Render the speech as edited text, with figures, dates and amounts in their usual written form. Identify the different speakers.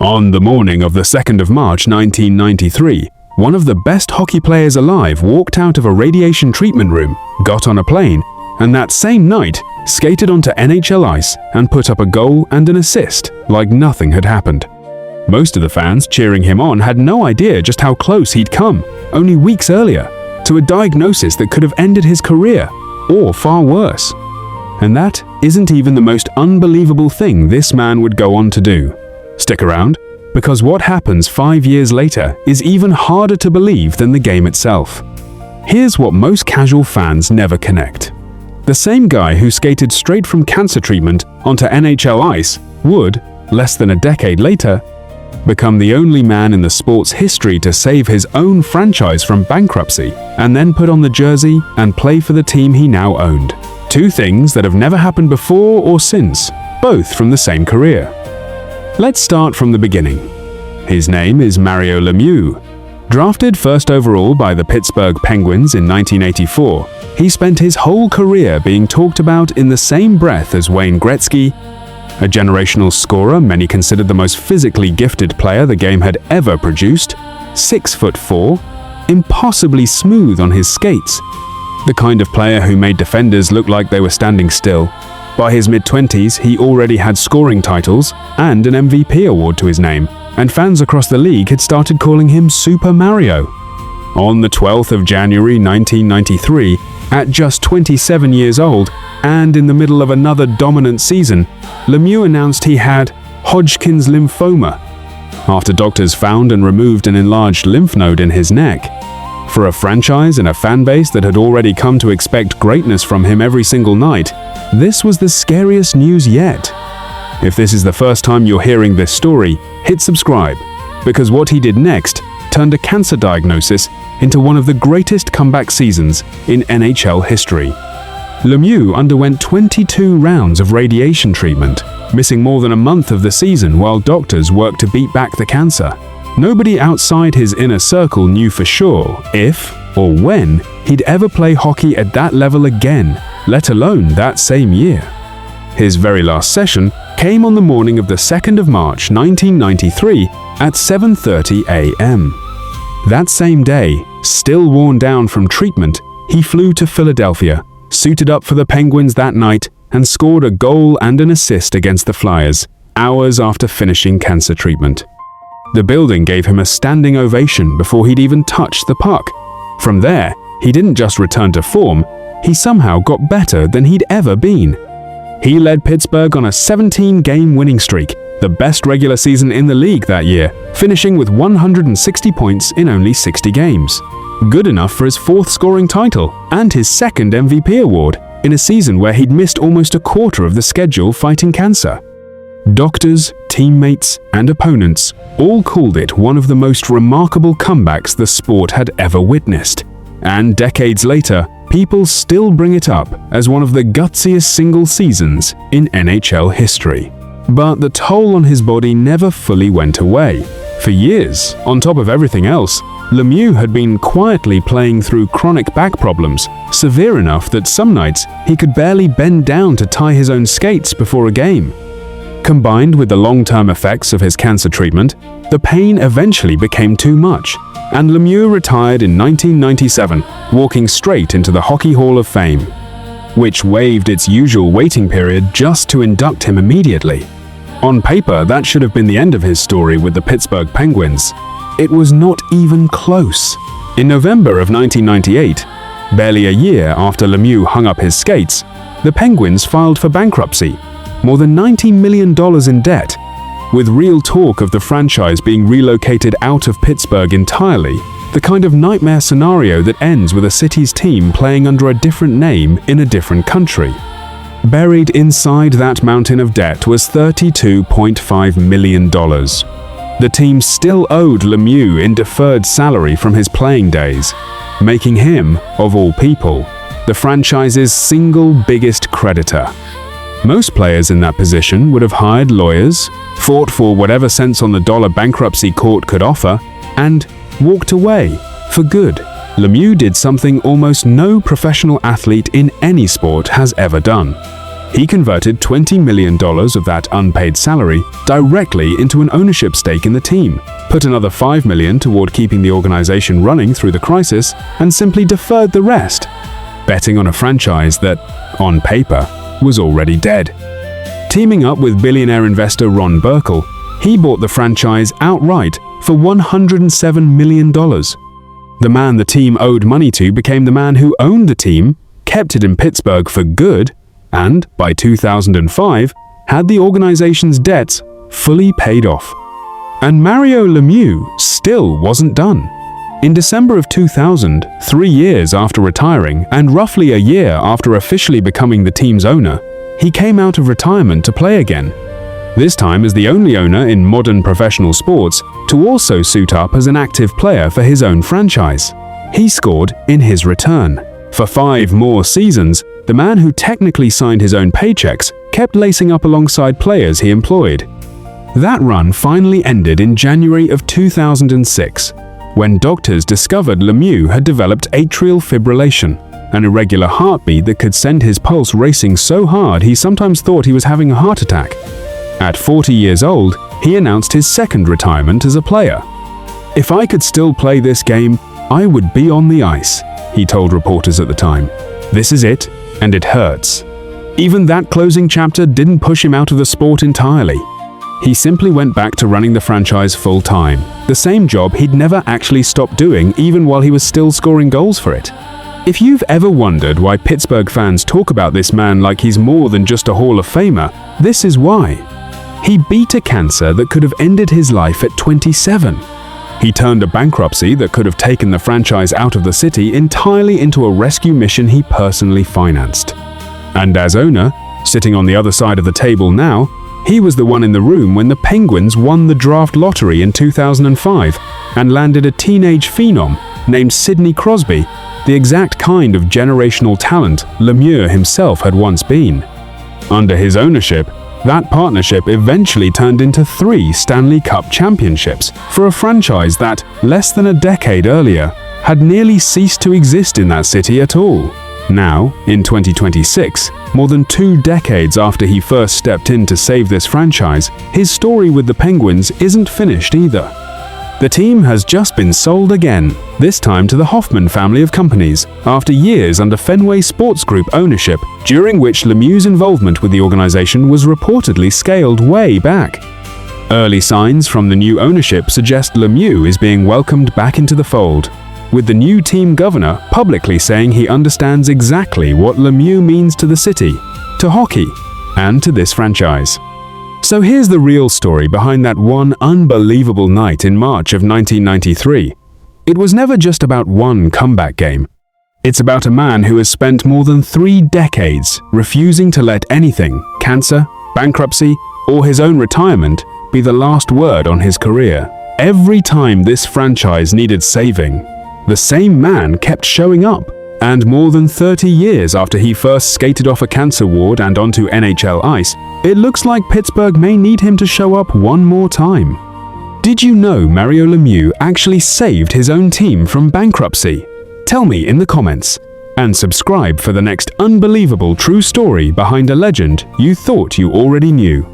Speaker 1: On the morning of the 2nd of March 1993, one of the best hockey players alive walked out of a radiation treatment room, got on a plane, and that same night skated onto NHL ice and put up a goal and an assist like nothing had happened. Most of the fans cheering him on had no idea just how close he'd come, only weeks earlier, to a diagnosis that could have ended his career, or far worse. And that isn't even the most unbelievable thing this man would go on to do. Stick around, because what happens 5 years later is even harder to believe than the game itself. Here's what most casual fans never connect. The same guy who skated straight from cancer treatment onto NHL ice would, less than a decade later, become the only man in the sport's history to save his own franchise from bankruptcy and then put on the jersey and play for the team he now owned. Two things that have never happened before or since, both from the same career. Let's start from the beginning. His name is Mario Lemieux. Drafted first overall by the Pittsburgh Penguins in 1984, he spent his whole career being talked about in the same breath as Wayne Gretzky, a generational scorer many considered the most physically gifted player the game had ever produced, 6'4", impossibly smooth on his skates, the kind of player who made defenders look like they were standing still. By his mid-20s, he already had scoring titles and an MVP award to his name, and fans across the league had started calling him Super Mario. On the 12th of January 1993, at just 27 years old, and in the middle of another dominant season, Lemieux announced he had Hodgkin's lymphoma, after doctors found and removed an enlarged lymph node in his neck. For a franchise and a fan base that had already come to expect greatness from him every single night, this was the scariest news yet. If this is the first time you're hearing this story, hit subscribe, because what he did next turned a cancer diagnosis into one of the greatest comeback seasons in NHL history. Lemieux underwent 22 rounds of radiation treatment, missing more than a month of the season while doctors worked to beat back the cancer. Nobody outside his inner circle knew for sure if or when he'd ever play hockey at that level again, let alone that same year. His very last session came on the morning of the 2nd of March 1993 at 7:30 a.m. That same day, still worn down from treatment, he flew to Philadelphia, suited up for the Penguins that night, and scored a goal and an assist against the Flyers, hours after finishing cancer treatment. The building gave him a standing ovation before he'd even touched the puck. From there, he didn't just return to form, he somehow got better than he'd ever been. He led Pittsburgh on a 17-game winning streak, the best regular season in the league that year, finishing with 160 points in only 60 games. Good enough for his 4th scoring title and his 2nd MVP award in a season where he'd missed almost a quarter of the schedule fighting cancer. Doctors, teammates, and opponents all called it one of the most remarkable comebacks the sport had ever witnessed. And decades later, people still bring it up as one of the gutsiest single seasons in NHL history. But the toll on his body never fully went away. For years, on top of everything else, Lemieux had been quietly playing through chronic back problems, severe enough that some nights he could barely bend down to tie his own skates before a game. Combined with the long-term effects of his cancer treatment, the pain eventually became too much, and Lemieux retired in 1997, walking straight into the Hockey Hall of Fame, which waived its usual waiting period just to induct him immediately. On paper, that should have been the end of his story with the Pittsburgh Penguins. It was not even close. In November of 1998, barely a year after Lemieux hung up his skates, the Penguins filed for bankruptcy, more than $90 million in debt, with real talk of the franchise being relocated out of Pittsburgh entirely, the kind of nightmare scenario that ends with a city's team playing under a different name in a different country. Buried inside that mountain of debt was $32.5 million. The team still owed Lemieux in deferred salary from his playing days, making him, of all people, the franchise's single biggest creditor. Most players in that position would have hired lawyers, fought for whatever cents on the dollar bankruptcy court could offer, and walked away for good. Lemieux did something almost no professional athlete in any sport has ever done. He converted $20 million of that unpaid salary directly into an ownership stake in the team, put another $5 million toward keeping the organization running through the crisis, and simply deferred the rest, betting on a franchise that, on paper, was already dead. Teaming up with billionaire investor Ron Burkle, he bought the franchise outright for $107 million. The man the team owed money to became the man who owned the team, kept it in Pittsburgh for good, and, by 2005, had the organization's debts fully paid off. And Mario Lemieux still wasn't done. In December of 2000, 3 years after retiring and roughly a year after officially becoming the team's owner, he came out of retirement to play again. This time as the only owner in modern professional sports to also suit up as an active player for his own franchise. He scored in his return. For 5 more seasons, the man who technically signed his own paychecks kept lacing up alongside players he employed. That run finally ended in January of 2006, when doctors discovered Lemieux had developed atrial fibrillation, an irregular heartbeat that could send his pulse racing so hard he sometimes thought he was having a heart attack. At 40 years old, he announced his second retirement as a player. "If I could still play this game, I would be on the ice," he told reporters at the time. "This is it, and it hurts." Even that closing chapter didn't push him out of the sport entirely. He simply went back to running the franchise full-time, the same job he'd never actually stopped doing even while he was still scoring goals for it. If you've ever wondered why Pittsburgh fans talk about this man like he's more than just a Hall of Famer, this is why. He beat a cancer that could have ended his life at 27. He turned a bankruptcy that could have taken the franchise out of the city entirely into a rescue mission he personally financed. And as owner, sitting on the other side of the table now, he was the one in the room when the Penguins won the draft lottery in 2005 and landed a teenage phenom named Sidney Crosby, the exact kind of generational talent Lemieux himself had once been. Under his ownership, that partnership eventually turned into 3 Stanley Cup championships for a franchise that, less than a decade earlier, had nearly ceased to exist in that city at all. Now, in 2026, more than 2 decades after he first stepped in to save this franchise, his story with the Penguins isn't finished either. The team has just been sold again, this time to the Hoffman family of companies, after years under Fenway Sports Group ownership, during which Lemieux's involvement with the organization was reportedly scaled way back. Early signs from the new ownership suggest Lemieux is being welcomed back into the fold, with the new team governor publicly saying he understands exactly what Lemieux means to the city, to hockey, and to this franchise. So here's the real story behind that one unbelievable night in March of 1993. It was never just about one comeback game. It's about a man who has spent more than 3 decades refusing to let anything, cancer, bankruptcy, or his own retirement, be the last word on his career. Every time this franchise needed saving, the same man kept showing up. And more than 30 years after he first skated off a cancer ward and onto NHL ice, it looks like Pittsburgh may need him to show up one more time. Did you know Mario Lemieux actually saved his own team from bankruptcy? Tell me in the comments. And subscribe for the next unbelievable true story behind a legend you thought you already knew.